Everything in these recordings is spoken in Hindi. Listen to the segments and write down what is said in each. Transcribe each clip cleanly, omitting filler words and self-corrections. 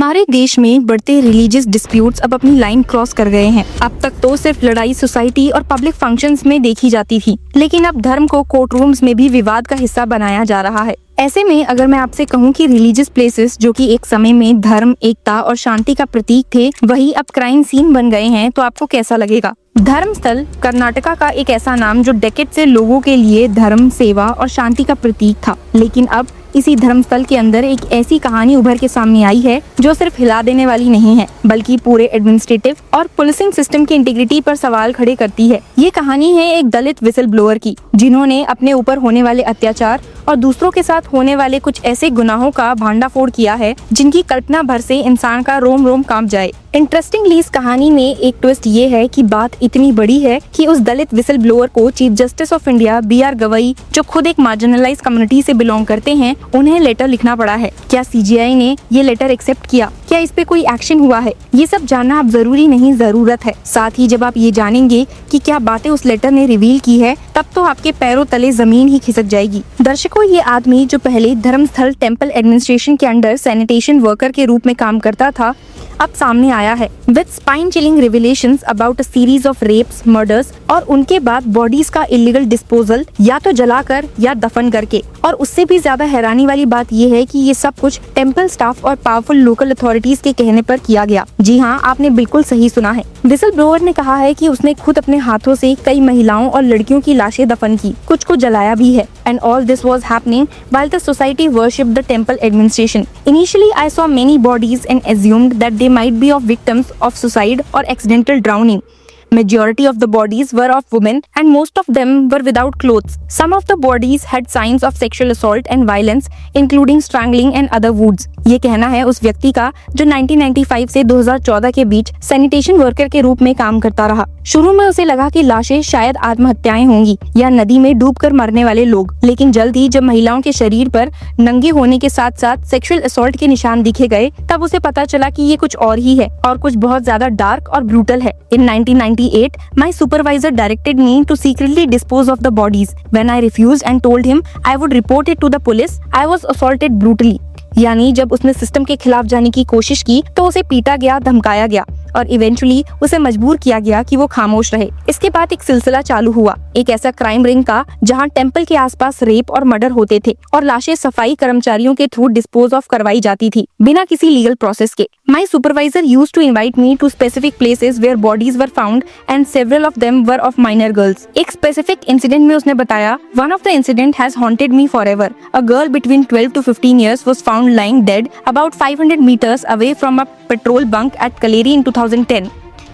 हमारे देश में बढ़ते रिलीजियस डिस्प्यूट्स अब अपनी लाइन क्रॉस कर गए हैं। अब तक तो सिर्फ लड़ाई सोसाइटी और पब्लिक फंक्शंस में देखी जाती थी, लेकिन अब धर्म को कोर्ट रूम्स में भी विवाद का हिस्सा बनाया जा रहा है। ऐसे में अगर मैं आपसे कहूँ कि रिलीजियस प्लेसेस जो कि एक समय में धर्म, एकता और शांति का प्रतीक थे, वही अब क्राइम सीन बन गए हैं, तो आपको कैसा लगेगा? धर्मस्थल कर्नाटका का एक ऐसा नाम जो डेकेड से लोगों के लिए धर्म, सेवा और शांति का प्रतीक था, लेकिन अब इसी धर्मस्थल के अंदर एक ऐसी कहानी उभर के सामने आई है जो सिर्फ हिला देने वाली नहीं है, बल्कि पूरे एडमिनिस्ट्रेटिव और पुलिसिंग सिस्टम की इंटीग्रिटी पर सवाल खड़े करती है। ये कहानी है एक दलित विसल ब्लोअर की, जिन्होंने अपने ऊपर होने वाले अत्याचार और दूसरों के साथ होने वाले कुछ ऐसे गुनाहों का भांडाफोड़ किया है जिनकी कल्पना भर से इंसान का रोम रोम कांप जाए। इंटरेस्टिंगली इस कहानी में एक ट्विस्ट ये है कि बात इतनी बड़ी है कि उस दलित विसल ब्लोअर को chief justice of India BR Gavai, जो खुद एक मार्जिनलाइज कम्युनिटी से बिलोंग करते हैं, उन्हें लेटर लिखना पड़ा है। क्या CGI ने ये लेटर एक्सेप्ट किया? क्या इस पे कोई एक्शन हुआ है? ये सब जानना अब जरूरी नहीं, जरूरत है। साथ ही जब आप ये जानेंगे कि क्या बातें उस लेटर ने रिवील की है, तब तो आपके पैरों तले जमीन ही खिसक जाएगी। दर्शकों, ये आदमी जो पहले धर्मस्थल टेम्पल एडमिनिस्ट्रेशन के अंडर सैनिटेशन वर्कर के रूप में काम करता था, अब सामने आया है with spine chilling revelations about a series of rapes, murders और उनके बाद बॉडीज का इलीगल डिस्पोजल, या तो जलाकर या दफन करके। और उससे भी ज्यादा हैरानी वाली बात ये है कि ये सब कुछ टेम्पल स्टाफ और पावरफुल लोकल अथॉरिटीज के कहने पर किया गया। जी हाँ, आपने बिल्कुल सही सुना है। विसल ब्लोअर ने कहा है कि उसने खुद अपने हाथों से कई महिलाओं और लड़कियों की लाशें दफन की, कुछ को जलाया भी है। And all this was happening while the society worshipped the temple administration. Initially, I saw many bodies and assumed that they might be of victims of suicide or accidental drowning. Majority of the bodies were of women and most of them were without clothes. Some of the bodies had signs of sexual assault and violence, including strangling and other wounds. ये कहना है उस व्यक्ति का जो 1995 से 2014 के बीच सैनिटेशन वर्कर के रूप में काम करता रहा। शुरू में उसे लगा कि लाशें शायद आत्महत्याएं होंगी या नदी में डूबकर मरने वाले लोग, लेकिन जल्द ही जब महिलाओं के शरीर पर नंगे होने के साथ साथ सेक्सुअल असॉल्ट के निशान दिखे गए, तब उसे पता चला कि ये कुछ और ही है और कुछ बहुत ज्यादा डार्क और ब्रूटल है। In 1998, my supervisor directed me to secretly dispose of the bodies. When I refused and told him I would report it to the police, I was assaulted brutally. यानी जब उसने सिस्टम के खिलाफ जाने की कोशिश की तो उसे पीटा गया, धमकाया गया और इवेंचुअली उसे मजबूर किया गया कि वो खामोश रहे। इसके बाद एक सिलसिला चालू हुआ, एक ऐसा क्राइम रिंग का जहां टेम्पल के आसपास रेप और मर्डर होते थे और लाशें सफाई कर्मचारियों के थ्रू डिस्पोज ऑफ करवाई जाती थी बिना किसी लीगल प्रोसेस के। My supervisor used to invite me to specific places where bodies were found and several of them were of minor girls. एक स्पेसिफिक इंसिडेंट में उसने बताया, one of the incident has haunted me forever. A girl between 12 to 15 years was found lying dead about 500 meters away from a patrol bunk at Kaleri in 2010.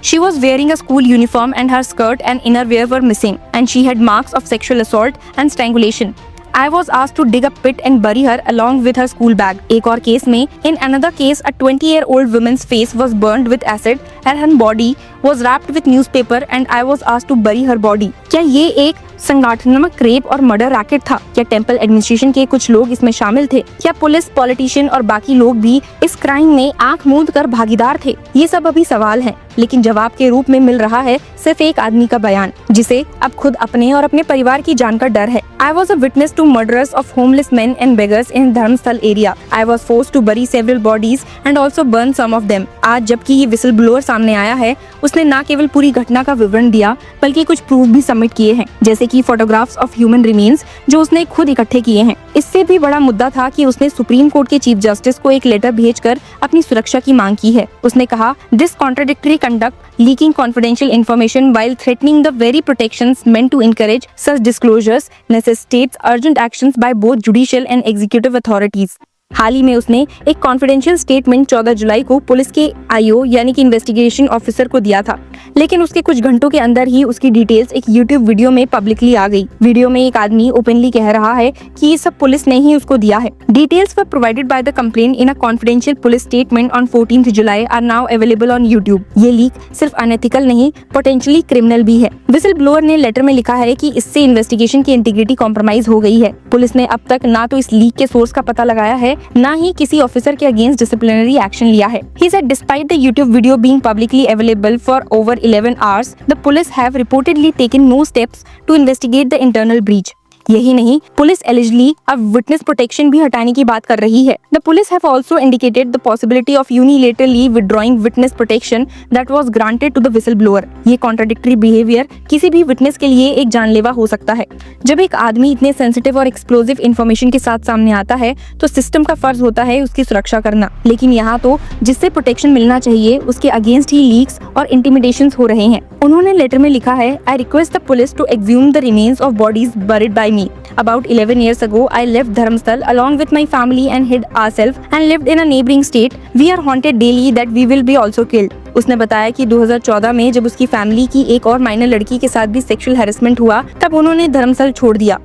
She was wearing a school uniform and her skirt and innerwear were missing, and she had marks of sexual assault and strangulation. I was asked to dig a pit and bury her along with her school bag. एक और केस में, in another case, a 20-year-old woman's face was burned with acid and her body was wrapped with newspaper and I was asked to bury her body. क्या ये एक संगठनात्मक रेप और मर्डर रैकेट था? क्या टेम्पल एडमिनिस्ट्रेशन के कुछ लोग इसमें शामिल थे? क्या पुलिस, पॉलिटिशियन और बाकी लोग भी इस क्राइम में आंख मूंद कर भागीदार थे? ये सब अभी सवाल हैं, लेकिन जवाब के रूप में मिल रहा है सिर्फ एक आदमी का बयान, जिसे अब खुद अपने और अपने परिवार की जान का डर है। I was a witness to murders of homeless men and beggars in धर्मस्थल area. I was forced to bury several bodies and also burn some of them. आज जबकि ये विसल ब्लोअर सामने आया है, उसने न केवल पूरी घटना का विवरण दिया, बल्कि कुछ प्रूफ भी सबमिट किए हैं, जैसे कि फोटोग्राफ्स ऑफ ह्यूमन रिमेन्स जो उसने खुद इकट्ठे किए हैं। इससे भी बड़ा मुद्दा था कि उसने सुप्रीम कोर्ट के चीफ जस्टिस को एक लेटर भेजकर अपनी सुरक्षा की मांग की है। उसने कहा, this contradictory conduct, leaking confidential information while threatening the very protections meant to encourage such disclosures necessitates urgent actions by both judicial and executive authorities. हाल ही में उसने एक कॉन्फिडेंशियल स्टेटमेंट 14 जुलाई को पुलिस के IO यानी कि इन्वेस्टिगेशन ऑफिसर को दिया था, लेकिन उसके कुछ घंटों के अंदर ही उसकी डिटेल्स एक YouTube वीडियो में पब्लिकली आ गई। वीडियो में एक आदमी ओपनली कह रहा है कि ये सब पुलिस ने ही उसको दिया है। Details were provided by the complaint in a confidential police statement on 14 July are now available on YouTube। ये लीक सिर्फ अनएथिकल नहीं, पोटेंशियली क्रिमिनल भी है। विसल ब्लोअर ने लेटर में लिखा है कि इससे इन्वेस्टिगेशन की इंटीग्रिटी कॉम्प्रोमाइज हो गई है। पुलिस ने अब तक ना तो इस लीक के सोर्स का पता लगाया है, ना ही किसी ऑफिसर के अगेंस्ट डिसिप्लिनरी एक्शन लिया है। He said despite the YouTube video being publicly available for over 11 hours, the police have reportedly taken no steps to investigate the internal breach. यही नहीं, पुलिस एलिजिबली अब विटनेस प्रोटेक्शन भी हटाने की बात कर रही है। The police have also indicated the possibility of unilaterally withdrawing witness protection that was granted to the whistle blower. ये कॉन्ट्राडिक्टरी बिहेवियर किसी भी विटनेस के लिए एक जानलेवा हो सकता है। जब एक आदमी इतने सेंसिटिव और एक्सप्लोजिव इंफॉर्मेशन के साथ सामने आता है तो सिस्टम का फर्ज होता है उसकी सुरक्षा करना, लेकिन यहाँ तो जिससे प्रोटेक्शन मिलना चाहिए उसके अगेंस्ट ही लीक्स और इंटिमिडेशंस हो रहे हैं। उन्होंने लेटर में लिखा है, I request the police to exhume the remains of bodies buried by me. About 11 years ago, I left Dharamstal along with my family and hid ourselves and lived in a neighboring state. We are haunted daily that we will be also killed. उसने बताया कि 2014 में जब उसकी फैमिली की एक और माइनर लड़की के साथ भी सेक्सुअल हैरेसमेंट हुआ तब उन्होंने धर्मस्थल छोड़ दिया।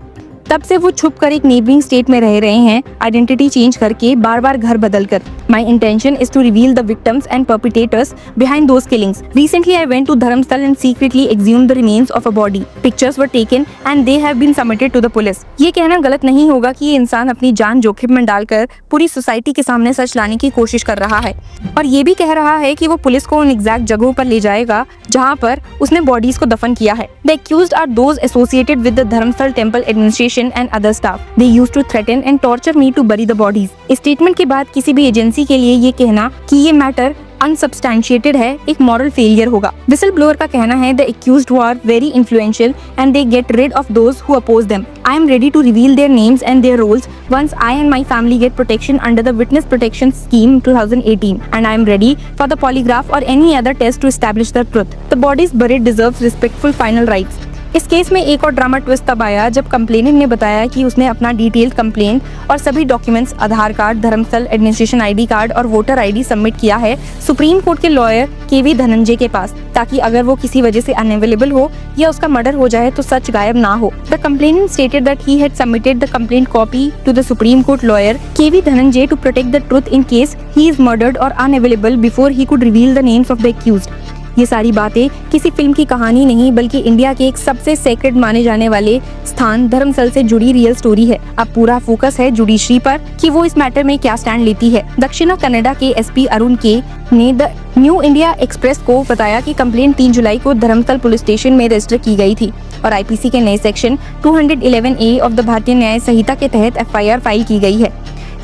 तब से वो छुप कर एक नेबरिंग स्टेट में रह रहे हैं, आइडेंटिटी चेंज करके, बार बार घर बदल कर। My intention is to reveal the victims and perpetrators behind those killings. Recently, I went to Dharamstal and secretly exhumed the remains of a body. Pictures were taken and they have been submitted to the police. ये कहना गलत नहीं होगा कि ये इंसान अपनी जान जोखिम में डालकर पूरी सोसाइटी के सामने सच लाने की कोशिश कर रहा है, और ये भी कह रहा है कि वो पुलिस को उन एग्जैक्ट जगहों पर ले जाएगा जहाँ पर उसने बॉडीज को दफन किया है। The accused are those associated with the Dharamstal temple administration and other staff. They used to threaten and torture me to bury the bodies. इस स्टेटमेंट के बाद किसी भी एजेंसी के लिए ये कहना कि ये मैटर अनसब्सटैंशिएटेड है एक मॉरल फेलियर होगा। विसल ब्लोअर का कहना है, the accused are very influential and they get rid of those who oppose them. I am ready to reveal their names and their roles once I and my family get protection under the Witness Protection Scheme 2018, and I am ready for the polygraph or any other test to establish the truth. The bodies buried deserves respectful final rights. इस केस में एक और ड्रामा ट्विस्ट तब आया जब कंप्लेनेंट ने बताया कि उसने अपना डिटेल्ड कंप्लेंट और सभी डॉक्यूमेंट्स, आधार कार्ड, धर्मस्थल एडमिनिस्ट्रेशन आईडी कार्ड और वोटर आईडी सबमिट किया है सुप्रीम कोर्ट के लॉयर केवी धनंजय के पास, ताकि अगर वो किसी वजह से अनअवेलेबल हो या उसका मर्डर हो जाए तो सच गायब ना हो। The complainant stated that he had submitted the complaint copy to the Supreme Court lawyer K V Dhananjay to protect the truth in case he is murdered और unavailable before he could reveal the names of the accused. ये सारी बातें किसी फिल्म की कहानी नहीं बल्कि इंडिया के एक सबसे सेक्रेड माने जाने वाले स्थान धर्मस्थल से जुड़ी रियल स्टोरी है। अब पूरा फोकस है जुडिशरी पर कि वो इस मैटर में क्या स्टैंड लेती है। दक्षिण कन्नड़ा के एसपी अरुण के ने द न्यू इंडिया एक्सप्रेस को बताया कि कंप्लेंट 3 जुलाई को धर्मस्थल पुलिस स्टेशन में रजिस्टर की गई थी और आईपीसी के नए सेक्शन 211A ऑफ द भारतीय न्याय संहिता के तहत एफआईआर फाइल की गई है,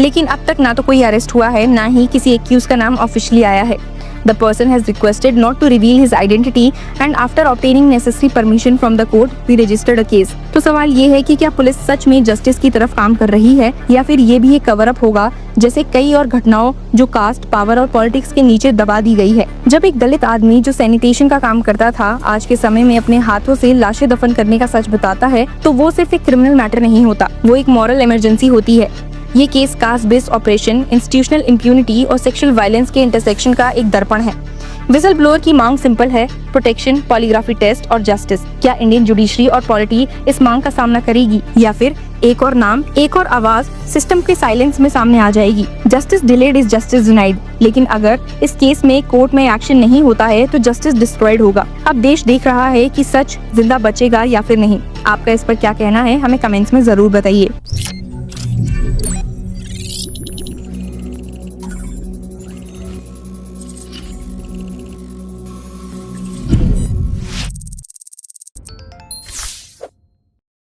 लेकिन अब तक ना तो कोई अरेस्ट हुआ है, ना ही किसी एक्यूज का नाम ऑफिशियली आया है। The person has requested not to reveal his identity and after obtaining necessary permission from the court, we registered a case. तो सवाल ये है कि क्या पुलिस सच में जस्टिस की तरफ काम कर रही है या फिर ये भी एक कवर अप होगा जैसे कई और घटनाओं जो कास्ट, पावर और पॉलिटिक्स के नीचे दबा दी गई है। जब एक दलित आदमी जो सैनिटेशन का काम करता था आज के समय में अपने हाथों से लाशें दफन करने का सच बताता है तो वो सिर्फ एक क्रिमिनल मैटर नहीं होता, वो एक मॉरल इमरजेंसी होती है। ये case caste based operation, institutional impunity और सेक्सुअल वायलेंस के इंटरसेक्शन का एक दर्पण है। विसल ब्लोअर की मांग सिंपल है, प्रोटेक्शन, पॉलीग्राफी टेस्ट और जस्टिस। क्या इंडियन जुडिशरी और पॉलिटी इस मांग का सामना करेगी या फिर एक और नाम, एक और आवाज सिस्टम के साइलेंस में सामने आ जाएगी? Justice delayed is justice denied, लेकिन अगर इस केस में कोर्ट में एक्शन नहीं होता है तो जस्टिस डिस्ट्रॉयड होगा। अब देश देख रहा है कि सच जिंदा बचेगा या फिर नहीं। आपका इस पर क्या कहना है, हमें कमेंट्स में जरूर बताइए।